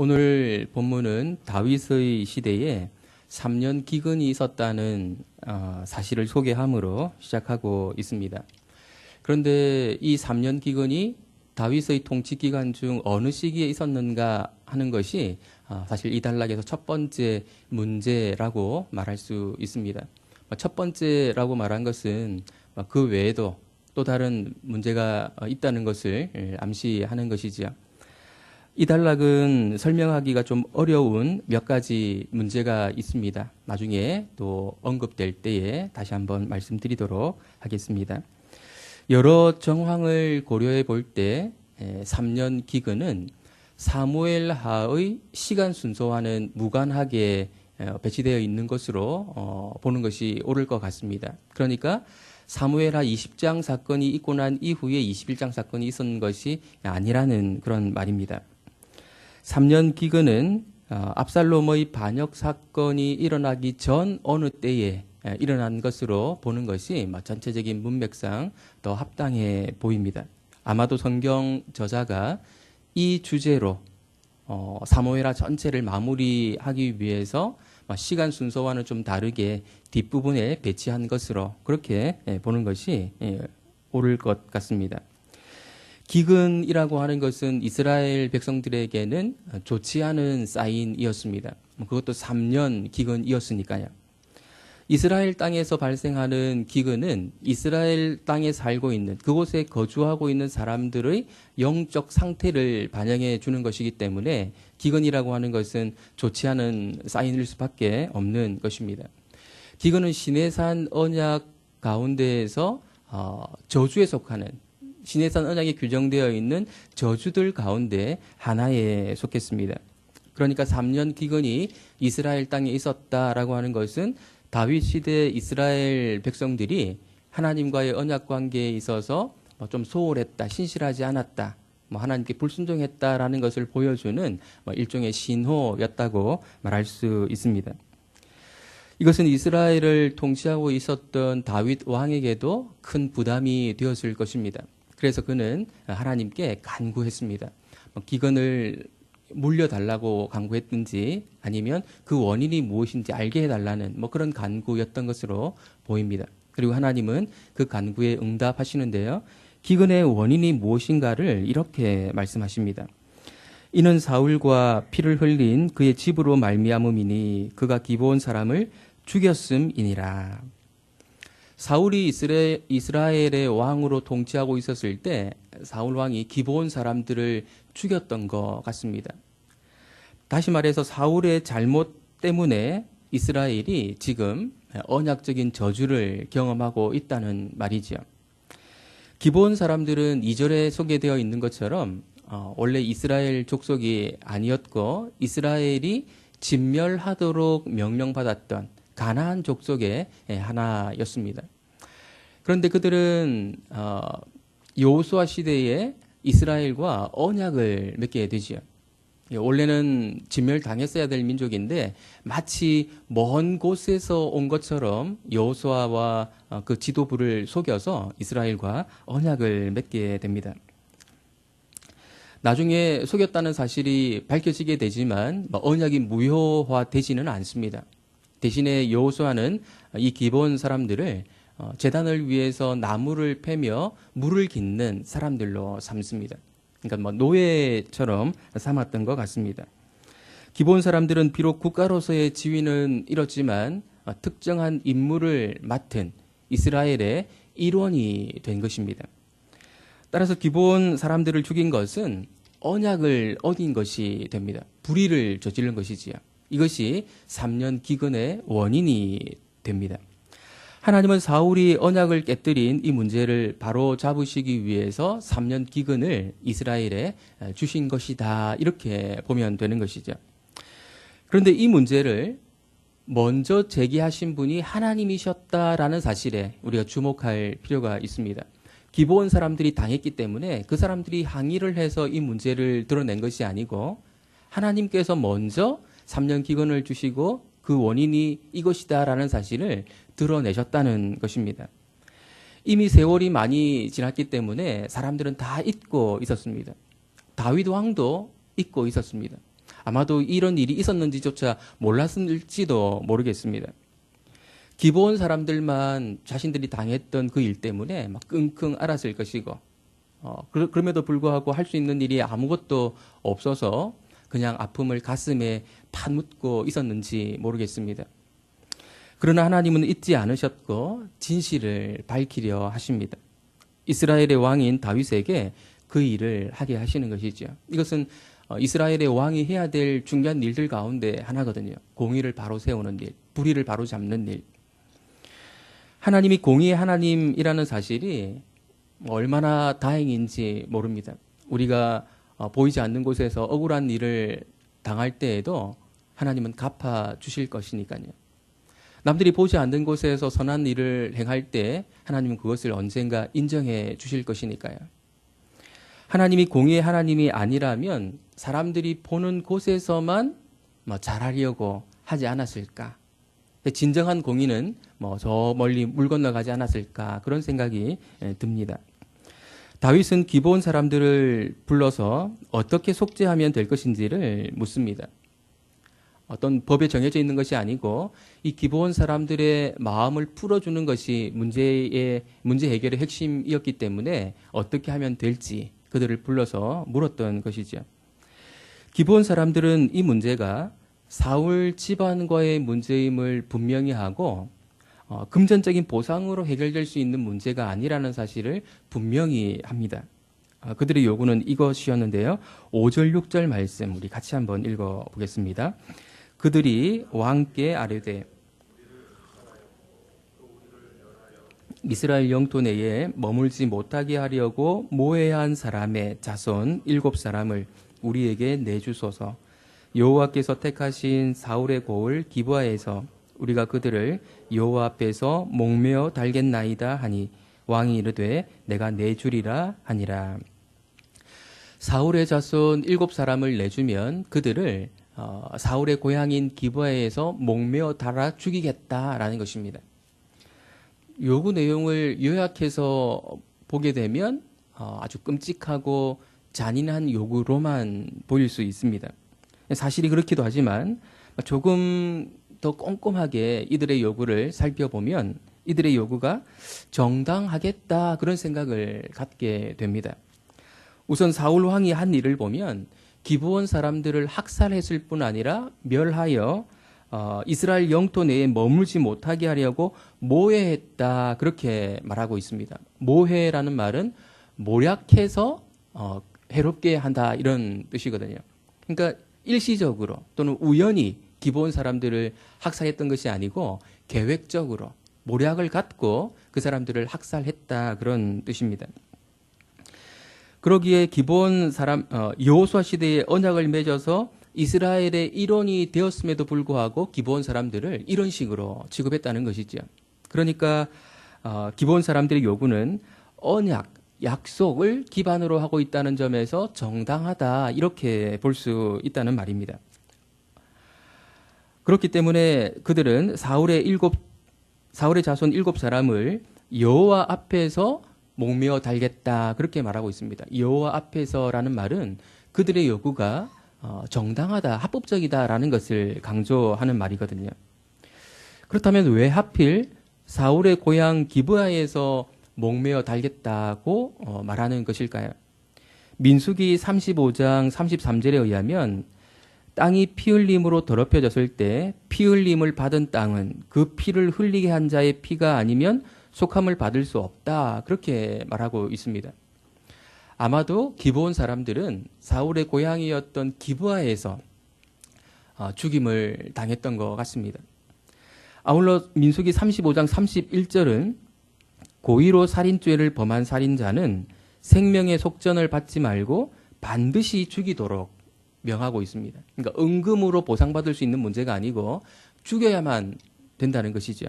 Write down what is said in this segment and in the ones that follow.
오늘 본문은 다윗의 시대에 3년 기근이 있었다는 사실을 소개함으로 시작하고 있습니다. 그런데 이 3년 기근이 다윗의 통치 기간 중 어느 시기에 있었는가 하는 것이 사실 이 단락에서 첫 번째 문제라고 말할 수 있습니다. 첫 번째라고 말한 것은 그 외에도 또 다른 문제가 있다는 것을 암시하는 것이지요. 이 단락은 설명하기가 좀 어려운 몇 가지 문제가 있습니다. 나중에 또 언급될 때에 다시 한번 말씀드리도록 하겠습니다. 여러 정황을 고려해 볼 때 3년 기근은 사무엘하의 시간 순서와는 무관하게 배치되어 있는 것으로 보는 것이 옳을 것 같습니다. 그러니까 사무엘하 20장 사건이 있고 난 이후에 21장 사건이 있었는 것이 아니라는 그런 말입니다. 3년 기근은 압살롬의 반역 사건이 일어나기 전 어느 때에 일어난 것으로 보는 것이 전체적인 문맥상 더 합당해 보입니다. 아마도 성경 저자가 이 주제로 사무엘하 전체를 마무리하기 위해서 시간 순서와는 좀 다르게 뒷부분에 배치한 것으로 그렇게 보는 것이 옳을 것 같습니다. 기근이라고 하는 것은 이스라엘 백성들에게는 좋지 않은 사인이었습니다. 그것도 3년 기근이었으니까요. 이스라엘 땅에서 발생하는 기근은 이스라엘 땅에 살고 있는 그곳에 거주하고 있는 사람들의 영적 상태를 반영해 주는 것이기 때문에 기근이라고 하는 것은 좋지 않은 사인일 수밖에 없는 것입니다. 기근은 시내산 언약 가운데에서 저주에 속하는 시내산 언약에 규정되어 있는 저주들 가운데 하나에 속했습니다. 그러니까 3년 기근이 이스라엘 땅에 있었다라고 하는 것은 다윗 시대 이스라엘 백성들이 하나님과의 언약 관계에 있어서 좀 소홀했다, 신실하지 않았다, 하나님께 불순종했다라는 것을 보여주는 일종의 신호였다고 말할 수 있습니다. 이것은 이스라엘을 통치하고 있었던 다윗 왕에게도 큰 부담이 되었을 것입니다. 그래서 그는 하나님께 간구했습니다. 기근을 물려달라고 간구했든지 아니면 그 원인이 무엇인지 알게 해달라는 그런 간구였던 것으로 보입니다. 그리고 하나님은 그 간구에 응답하시는데요. 기근의 원인이 무엇인가를 이렇게 말씀하십니다. 이는 사울과 피를 흘린 그의 집으로 말미암음이니 그가 기브온 사람을 죽였음이니라. 사울이 이스라엘의 왕으로 통치하고 있었을 때 사울 왕이 기브온 사람들을 죽였던 것 같습니다. 다시 말해서 사울의 잘못 때문에 이스라엘이 지금 언약적인 저주를 경험하고 있다는 말이지요. 기브온 사람들은 2절에 소개되어 있는 것처럼 원래 이스라엘 족속이 아니었고 이스라엘이 진멸하도록 명령받았던 가나안 족속의 하나였습니다. 그런데 그들은 여호수아 시대에 이스라엘과 언약을 맺게 되지요. 원래는 진멸당했어야 될 민족인데 마치 먼 곳에서 온 것처럼 여호수아와 그 지도부를 속여서 이스라엘과 언약을 맺게 됩니다. 나중에 속였다는 사실이 밝혀지게 되지만 언약이 무효화되지는 않습니다. 대신에 여호수아는 이 기브온 사람들을 제단을 위해서 나무를 패며 물을 깃는 사람들로 삼습니다. 그러니까 노예처럼 삼았던 것 같습니다. 기브온 사람들은 비록 국가로서의 지위는 이렇지만 특정한 임무를 맡은 이스라엘의 일원이 된 것입니다. 따라서 기브온 사람들을 죽인 것은 언약을 어긴 것이 됩니다. 불의를 저지른 것이지요. 이것이 3년 기근의 원인이 됩니다. 하나님은 사울이 언약을 깨뜨린 이 문제를 바로 잡으시기 위해서 3년 기근을 이스라엘에 주신 것이다. 이렇게 보면 되는 것이죠. 그런데 이 문제를 먼저 제기하신 분이 하나님이셨다라는 사실에 우리가 주목할 필요가 있습니다. 기브온 사람들이 당했기 때문에 그 사람들이 항의를 해서 이 문제를 드러낸 것이 아니고 하나님께서 먼저 3년 기근을 주시고 그 원인이 이것이다라는 사실을 드러내셨다는 것입니다. 이미 세월이 많이 지났기 때문에 사람들은 다 잊고 있었습니다. 다윗 왕도 잊고 있었습니다. 아마도 이런 일이 있었는지조차 몰랐을지도 모르겠습니다. 기브온 사람들만 자신들이 당했던 그 일 때문에 막 끙끙 앓았을 것이고 그럼에도 불구하고 할 수 있는 일이 아무것도 없어서 그냥 아픔을 가슴에 파묻고 있었는지 모르겠습니다. 그러나 하나님은 잊지 않으셨고 진실을 밝히려 하십니다. 이스라엘의 왕인 다윗에게 그 일을 하게 하시는 것이죠. 이것은 이스라엘의 왕이 해야 될 중요한 일들 가운데 하나거든요. 공의를 바로 세우는 일, 불의를 바로 잡는 일. 하나님이 공의의 하나님이라는 사실이 얼마나 다행인지 모릅니다. 우리가 보이지 않는 곳에서 억울한 일을 당할 때에도 하나님은 갚아 주실 것이니까요. 남들이 보지 않는 곳에서 선한 일을 행할 때 하나님은 그것을 언젠가 인정해 주실 것이니까요. 하나님이 공의의 하나님이 아니라면 사람들이 보는 곳에서만 잘하려고 하지 않았을까? 진정한 공의는 저 멀리 물 건너가지 않았을까? 그런 생각이 듭니다. 다윗은 기브온 사람들을 불러서 어떻게 속죄하면 될 것인지를 묻습니다. 어떤 법에 정해져 있는 것이 아니고 이 기브온 사람들의 마음을 풀어주는 것이 문제 해결의 핵심이었기 때문에 어떻게 하면 될지 그들을 불러서 물었던 것이죠. 기브온 사람들은 이 문제가 사울 집안과의 문제임을 분명히 하고 금전적인 보상으로 해결될 수 있는 문제가 아니라는 사실을 분명히 합니다. 그들의 요구는 이것이었는데요. 5절 6절 말씀 우리 같이 한번 읽어보겠습니다. 그들이 왕께 아뢰되 이스라엘 영토 내에 머물지 못하게 하려고 모해한 사람의 자손 7사람을 우리에게 내주소서. 여호와께서 택하신 사울의 고을 기브아에서 우리가 그들을 여호와 앞에서 목매어 달겠나이다 하니 왕이 이르되 내가 내주리라 하니라. 사울의 자손 7사람을 내주면 그들을 사울의 고향인 기브아에서 목매어 달아 죽이겠다라는 것입니다. 요구 내용을 요약해서 보게 되면 아주 끔찍하고 잔인한 요구로만 보일 수 있습니다. 사실이 그렇기도 하지만 조금 더 꼼꼼하게 이들의 요구를 살펴보면 이들의 요구가 정당하겠다 그런 생각을 갖게 됩니다. 우선 사울 왕이 한 일을 보면 기브온 사람들을 학살했을 뿐 아니라 멸하여 이스라엘 영토 내에 머물지 못하게 하려고 모해했다 그렇게 말하고 있습니다. 모해라는 말은 모략해서 해롭게 한다 이런 뜻이거든요. 그러니까 일시적으로 또는 우연히 기브온 사람들을 학살했던 것이 아니고 계획적으로 모략을 갖고 그 사람들을 학살했다 그런 뜻입니다. 그러기에 기브온 사람 여호수아 시대에 언약을 맺어서 이스라엘의 일원이 되었음에도 불구하고 기브온 사람들을 이런 식으로 취급했다는 것이죠. 그러니까 기브온 사람들의 요구는 언약, 약속을 기반으로 하고 있다는 점에서 정당하다 이렇게 볼 수 있다는 말입니다. 그렇기 때문에 그들은 사울의 자손 7사람을 여호와 앞에서 목매어 달겠다 그렇게 말하고 있습니다. 여호와 앞에서라는 말은 그들의 요구가 정당하다, 합법적이다라는 것을 강조하는 말이거든요. 그렇다면 왜 하필 사울의 고향 기브아에서 목매어 달겠다고 말하는 것일까요? 민수기 35장 33절에 의하면 땅이 피 흘림으로 더럽혀졌을 때 피 흘림을 받은 땅은 그 피를 흘리게 한 자의 피가 아니면 속함을 받을 수 없다 그렇게 말하고 있습니다. 아마도 기브온 사람들은 사울의 고향이었던 기브아에서 죽임을 당했던 것 같습니다. 아울러 민수기 35장 31절은 고의로 살인죄를 범한 살인자는 생명의 속전을 받지 말고 반드시 죽이도록 명하고 있습니다. 그러니까 은금으로 보상받을 수 있는 문제가 아니고 죽여야만 된다는 것이죠.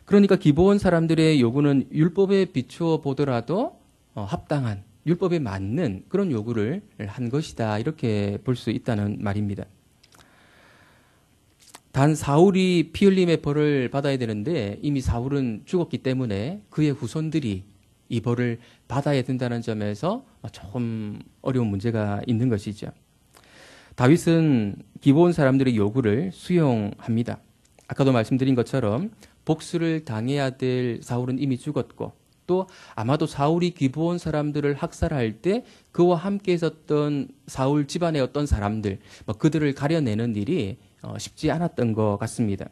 그러니까 기브온 사람들의 요구는 율법에 비추어 보더라도 합당한, 율법에 맞는 그런 요구를 한 것이다 이렇게 볼 수 있다는 말입니다. 단 사울이 피 흘림의 벌을 받아야 되는데 이미 사울은 죽었기 때문에 그의 후손들이 이 벌을 받아야 된다는 점에서 조금 어려운 문제가 있는 것이죠. 다윗은 기브온 사람들의 요구를 수용합니다. 아까도 말씀드린 것처럼 복수를 당해야 될 사울은 이미 죽었고 또 아마도 사울이 기브온 사람들을 학살할 때 그와 함께 있었던 사울 집안의 어떤 사람들, 그들을 가려내는 일이 쉽지 않았던 것 같습니다.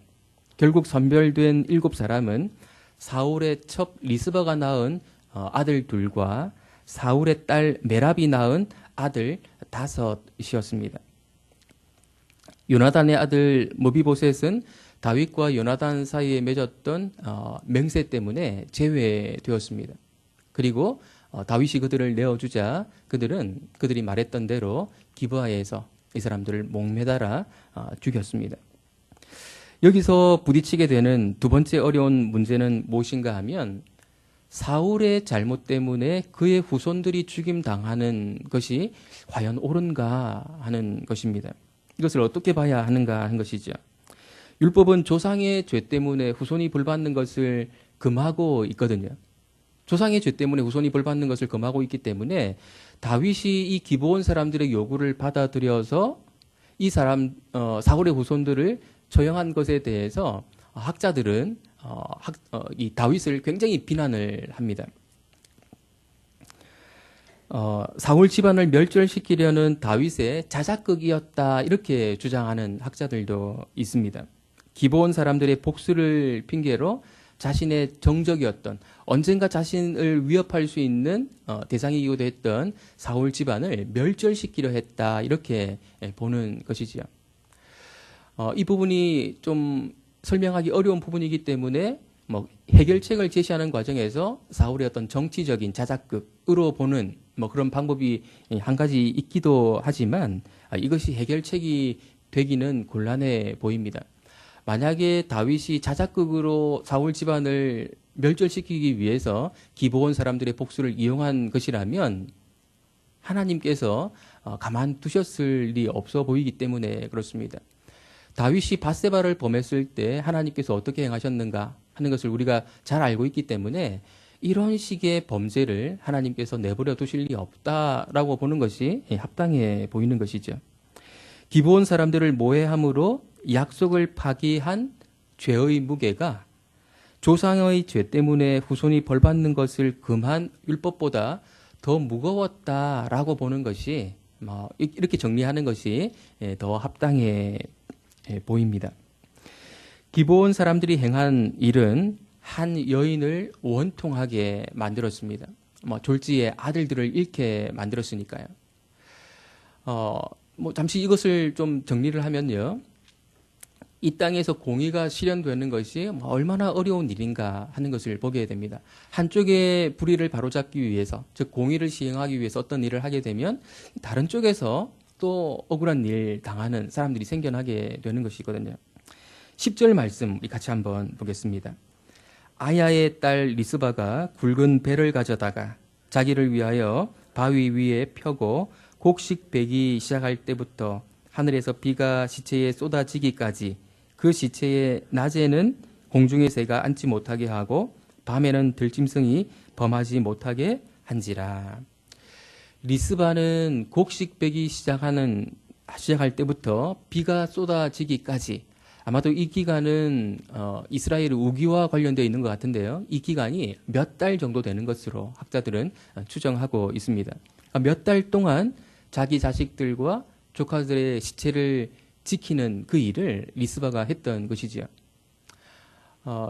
결국 선별된 7사람은 사울의 첩 리스바가 낳은 아들 둘과 사울의 딸 메랍이 낳은 아들 5이었습니다. 요나단의 아들 모비보셋은 다윗과 요나단 사이에 맺었던 맹세 때문에 제외되었습니다. 그리고 다윗이 그들을 내어주자 그들이 말했던 대로 기브아에서 이 사람들을 목매달아 죽였습니다. 여기서 부딪히게 되는 두 번째 어려운 문제는 무엇인가 하면 사울의 잘못 때문에 그의 후손들이 죽임당하는 것이 과연 옳은가 하는 것입니다. 이것을 어떻게 봐야 하는가 하는 것이죠. 율법은 조상의 죄 때문에 후손이 벌받는 것을 금하고 있거든요. 조상의 죄 때문에 후손이 벌받는 것을 금하고 있기 때문에 다윗이 이 기브온 사람들의 요구를 받아들여서 이 사울의 후손들을 처형한 것에 대해서 학자들은 이 다윗을 굉장히 비난을 합니다. 사울 집안을 멸절시키려는 다윗의 자작극이었다 이렇게 주장하는 학자들도 있습니다. 기브온 사람들의 복수를 핑계로 자신의 정적이었던 언젠가 자신을 위협할 수 있는 대상이기도 했던 사울 집안을 멸절시키려 했다 이렇게 보는 것이지요. 이 부분이 좀 설명하기 어려운 부분이기 때문에 해결책을 제시하는 과정에서 사울의 어떤 정치적인 자작극으로 보는 그런 방법이 한 가지 있기도 하지만 이것이 해결책이 되기는 곤란해 보입니다. 만약에 다윗이 자작극으로 사울 집안을 멸절시키기 위해서 기브온 사람들의 복수를 이용한 것이라면 하나님께서 가만두셨을 리 없어 보이기 때문에 그렇습니다. 다윗이 밧세바를 범했을 때 하나님께서 어떻게 행하셨는가 하는 것을 우리가 잘 알고 있기 때문에 이런 식의 범죄를 하나님께서 내버려 두실 리 없다라고 보는 것이 합당해 보이는 것이죠. 기브온 사람들을 모해함으로 약속을 파기한 죄의 무게가 조상의 죄 때문에 후손이 벌받는 것을 금한 율법보다 더 무거웠다라고 보는 것이 이렇게 정리하는 것이 더 합당해 보입니다. 기브온 사람들이 행한 일은 한 여인을 원통하게 만들었습니다. 졸지에 아들들을 잃게 만들었으니까요. 잠시 이것을 좀 정리를 하면요. 이 땅에서 공의가 실현되는 것이 얼마나 어려운 일인가 하는 것을 보게 됩니다. 한쪽의 불의를 바로잡기 위해서, 즉 공의를 시행하기 위해서 어떤 일을 하게 되면 다른 쪽에서 또 억울한 일 당하는 사람들이 생겨나게 되는 것이거든요. 10절 말씀 우리 같이 한번 보겠습니다. 아야의 딸 리스바가 굵은 배를 가져다가 자기를 위하여 바위 위에 펴고 곡식 베기 시작할 때부터 하늘에서 비가 시체에 쏟아지기까지 그 시체에 낮에는 공중의 새가 앉지 못하게 하고 밤에는 들짐승이 범하지 못하게 한지라. 리스바는 곡식 베기 시작할 때부터 비가 쏟아지기까지 아마도 이 기간은 이스라엘 우기와 관련되어 있는 것 같은데요. 이 기간이 몇 달 정도 되는 것으로 학자들은 추정하고 있습니다. 몇 달 동안 자기 자식들과 조카들의 시체를 지키는 그 일을 리스바가 했던 것이지요.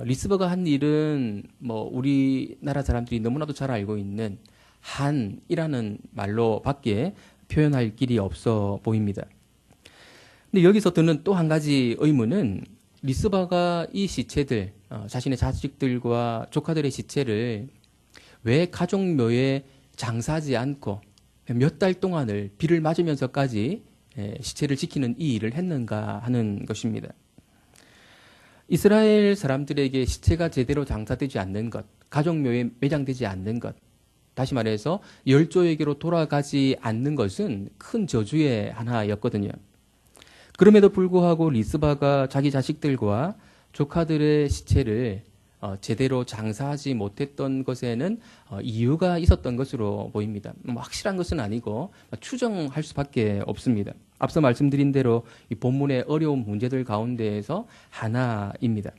리스바가 한 일은 우리나라 사람들이 너무나도 잘 알고 있는 한이라는 말로밖에 표현할 길이 없어 보입니다. 근데 여기서 드는 또 한 가지 의문은 리스바가 이 시체들, 자신의 자식들과 조카들의 시체를 왜 가족묘에 장사하지 않고 몇 달 동안을 비를 맞으면서까지 시체를 지키는 이 일을 했는가 하는 것입니다. 이스라엘 사람들에게 시체가 제대로 장사되지 않는 것, 가족묘에 매장되지 않는 것, 다시 말해서 열조에게로 돌아가지 않는 것은 큰 저주의 하나였거든요. 그럼에도 불구하고 리스바가 자기 자식들과 조카들의 시체를 제대로 장사하지 못했던 것에는 이유가 있었던 것으로 보입니다. 확실한 것은 아니고 추정할 수밖에 없습니다. 앞서 말씀드린 대로 이 본문의 어려운 문제들 가운데에서 하나입니다.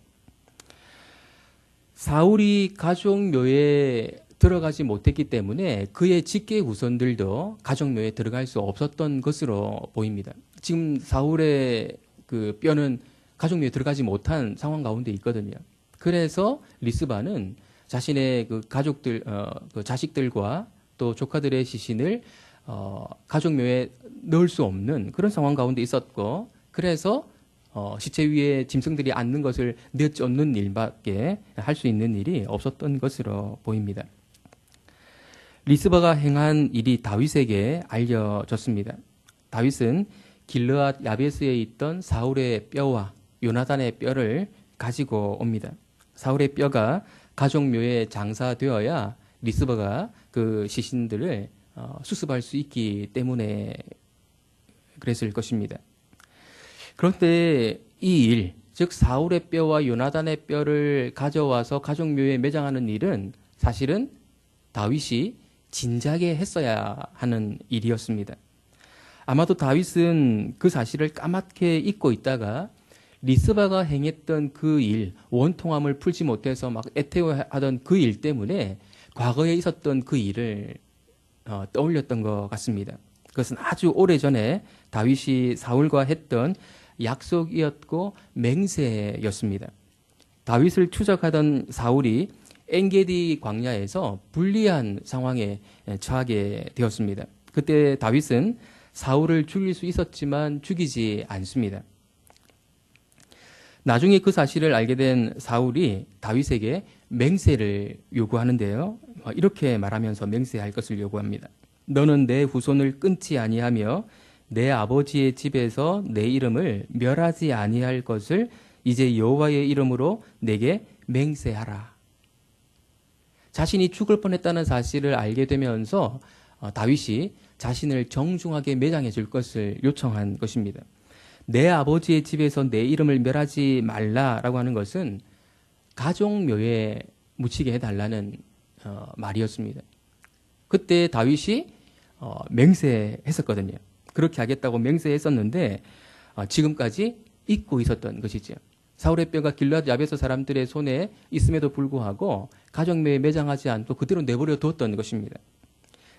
사울이 가족묘에 들어가지 못했기 때문에 그의 직계 후손들도 가족묘에 들어갈 수 없었던 것으로 보입니다. 지금 사울의 그 뼈는 가족묘에 들어가지 못한 상황 가운데 있거든요. 그래서 리스바는 자신의 그 가족들, 그 자식들과 또 조카들의 시신을 가족묘에 넣을 수 없는 그런 상황 가운데 있었고, 그래서 시체 위에 짐승들이 앉는 것을 내쫓는 일밖에 할 수 있는 일이 없었던 것으로 보입니다. 리스바가 행한 일이 다윗에게 알려졌습니다. 다윗은 길르앗 야베스에 있던 사울의 뼈와 요나단의 뼈를 가지고 옵니다. 사울의 뼈가 가족묘에 장사되어야 리스바가 그 시신들을 수습할 수 있기 때문에 그랬을 것입니다. 그런데 이 일, 즉 사울의 뼈와 요나단의 뼈를 가져와서 가족묘에 매장하는 일은 사실은 다윗이 진작에 했어야 하는 일이었습니다. 아마도 다윗은 그 사실을 까맣게 잊고 있다가 리스바가 행했던 그 일, 원통함을 풀지 못해서 막 애태워하던 그 일 때문에 과거에 있었던 그 일을 떠올렸던 것 같습니다. 그것은 아주 오래전에 다윗이 사울과 했던 약속이었고 맹세였습니다. 다윗을 추적하던 사울이 엔게디 광야에서 불리한 상황에 처하게 되었습니다. 그때 다윗은 사울을 죽일 수 있었지만 죽이지 않습니다. 나중에 그 사실을 알게 된 사울이 다윗에게 맹세를 요구하는데요. 이렇게 말하면서 맹세할 것을 요구합니다. 너는 내 후손을 끊지 아니하며 내 아버지의 집에서 내 이름을 멸하지 아니할 것을 이제 여호와의 이름으로 내게 맹세하라. 자신이 죽을 뻔했다는 사실을 알게 되면서 다윗이 자신을 정중하게 매장해 줄 것을 요청한 것입니다. 내 아버지의 집에서 내 이름을 멸하지 말라라고 하는 것은 가족묘에 묻히게 해달라는 말이었습니다. 그때 다윗이 맹세했었거든요. 그렇게 하겠다고 맹세했었는데 지금까지 잊고 있었던 것이죠. 사울의 뼈가 길르앗 야베스 사람들의 손에 있음에도 불구하고 가족묘에 매장하지 않고 그대로 내버려 두었던 것입니다.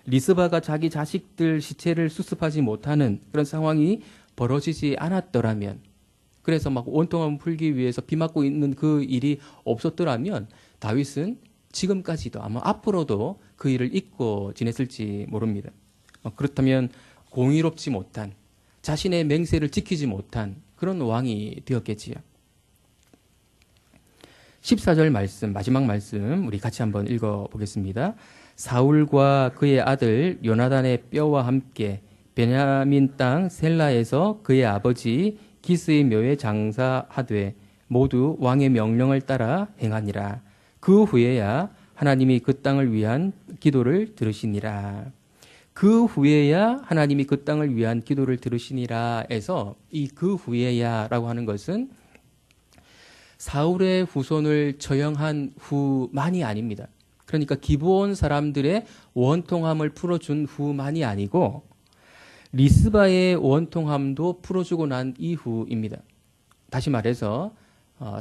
리스바가 자기 자식들 시체를 수습하지 못하는 그런 상황이 벌어지지 않았더라면, 그래서 막 원통함을 풀기 위해서 비 맞고 있는 그 일이 없었더라면 다윗은 지금까지도 아마 앞으로도 그 일을 잊고 지냈을지 모릅니다. 그렇다면 공의롭지 못한, 자신의 맹세를 지키지 못한 그런 왕이 되었겠지요. 14절 말씀, 마지막 말씀 우리 같이 한번 읽어보겠습니다. 사울과 그의 아들 요나단의 뼈와 함께 베냐민 땅 셀라에서 그의 아버지 기스의 묘에 장사하되 모두 왕의 명령을 따라 행하니라. 그 후에야 하나님이 그 땅을 위한 기도를 들으시니라. 그 후에야 하나님이 그 땅을 위한 기도를 들으시니라 해서 이 그 후에야라고 하는 것은 사울의 후손을 처형한 후만이 아닙니다. 그러니까 기브온 사람들의 원통함을 풀어준 후만이 아니고 리스바의 원통함도 풀어주고 난 이후입니다. 다시 말해서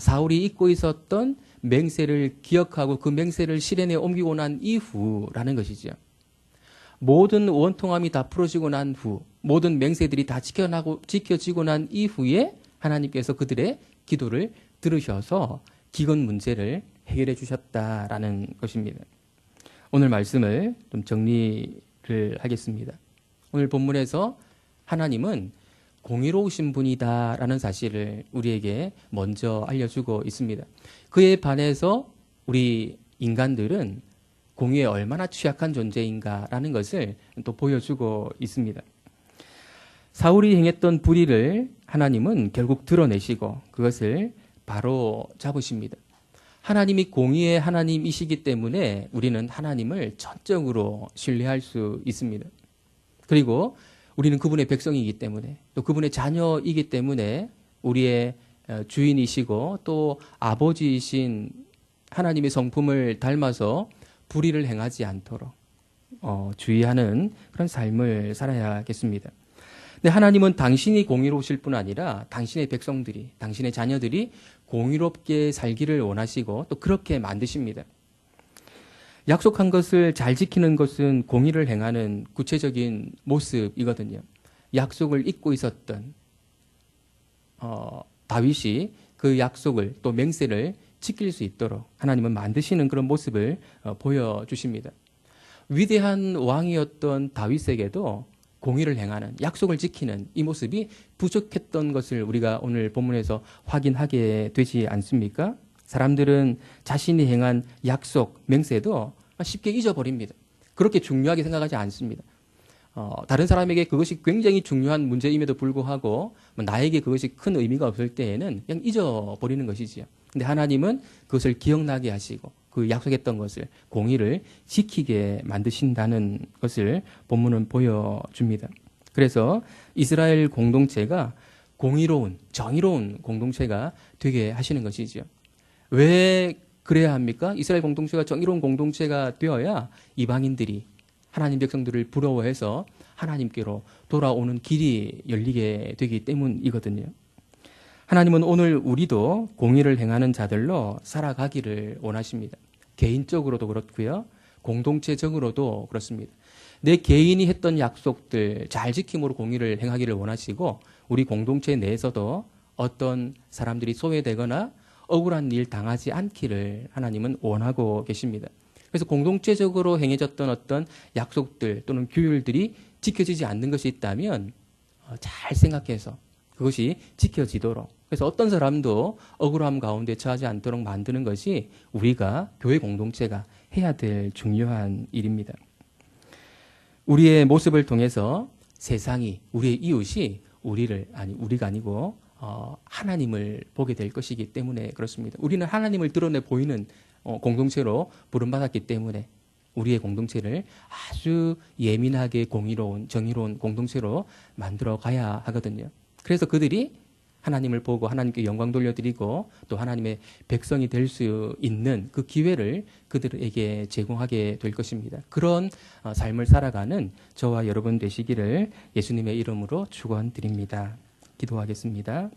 사울이 잊고 있었던 맹세를 기억하고 그 맹세를 실행에 옮기고 난 이후라는 것이죠. 모든 원통함이 다 풀어지고 난 후, 모든 맹세들이 다 지켜지고 난 이후에 하나님께서 그들의 기도를 들으셔서 기근 문제를 해결해 주셨다라는 것입니다. 오늘 말씀을 좀 정리를 하겠습니다. 오늘 본문에서 하나님은 공의로우신 분이다라는 사실을 우리에게 먼저 알려주고 있습니다. 그에 반해서 우리 인간들은 공의에 얼마나 취약한 존재인가라는 것을 또 보여주고 있습니다. 사울이 행했던 불의를 하나님은 결국 드러내시고 그것을 바로 잡으십니다. 하나님이 공의의 하나님이시기 때문에 우리는 하나님을 전적으로 신뢰할 수 있습니다. 그리고 우리는 그분의 백성이기 때문에 또 그분의 자녀이기 때문에 우리의 주인이시고 또 아버지이신 하나님의 성품을 닮아서 불의를 행하지 않도록 주의하는 그런 삶을 살아야겠습니다. 근데 하나님은 당신이 공의로우실 뿐 아니라 당신의 백성들이, 당신의 자녀들이 공의롭게 살기를 원하시고 또 그렇게 만드십니다. 약속한 것을 잘 지키는 것은 공의를 행하는 구체적인 모습이거든요. 약속을 잊고 있었던 다윗이 그 약속을 또 맹세를 지킬 수 있도록 하나님은 만드시는 그런 모습을 보여주십니다. 위대한 왕이었던 다윗에게도 공의를 행하는, 약속을 지키는 이 모습이 부족했던 것을 우리가 오늘 본문에서 확인하게 되지 않습니까? 사람들은 자신이 행한 약속, 맹세도 쉽게 잊어버립니다. 그렇게 중요하게 생각하지 않습니다. 다른 사람에게 그것이 굉장히 중요한 문제임에도 불구하고 나에게 그것이 큰 의미가 없을 때에는 그냥 잊어버리는 것이지요. 근데 하나님은 그것을 기억나게 하시고 그 약속했던 것을, 공의를 지키게 만드신다는 것을 본문은 보여줍니다. 그래서 이스라엘 공동체가 공의로운, 정의로운 공동체가 되게 하시는 것이죠. 왜 그래야 합니까? 이스라엘 공동체가 정의로운 공동체가 되어야 이방인들이 하나님 백성들을 부러워해서 하나님께로 돌아오는 길이 열리게 되기 때문이거든요. 하나님은 오늘 우리도 공의를 행하는 자들로 살아가기를 원하십니다. 개인적으로도 그렇고요. 공동체적으로도 그렇습니다. 내 개인이 했던 약속들 잘 지킴으로 공의를 행하기를 원하시고 우리 공동체 내에서도 어떤 사람들이 소외되거나 억울한 일 당하지 않기를 하나님은 원하고 계십니다. 그래서 공동체적으로 행해졌던 어떤 약속들 또는 규율들이 지켜지지 않는 것이 있다면 잘 생각해서 그것이 지켜지도록, 그래서 어떤 사람도 억울함 가운데 처하지 않도록 만드는 것이 우리가 교회 공동체가 해야 될 중요한 일입니다. 우리의 모습을 통해서 세상이, 우리의 이웃이 우리가 아니고 하나님을 보게 될 것이기 때문에 그렇습니다. 우리는 하나님을 드러내 보이는 공동체로 부름받았기 때문에 우리의 공동체를 아주 예민하게 공의로운, 정의로운 공동체로 만들어 가야 하거든요. 그래서 그들이 하나님을 보고 하나님께 영광 돌려드리고 또 하나님의 백성이 될 수 있는 그 기회를 그들에게 제공하게 될 것입니다. 그런 삶을 살아가는 저와 여러분 되시기를 예수님의 이름으로 축원드립니다. 기도하겠습니다.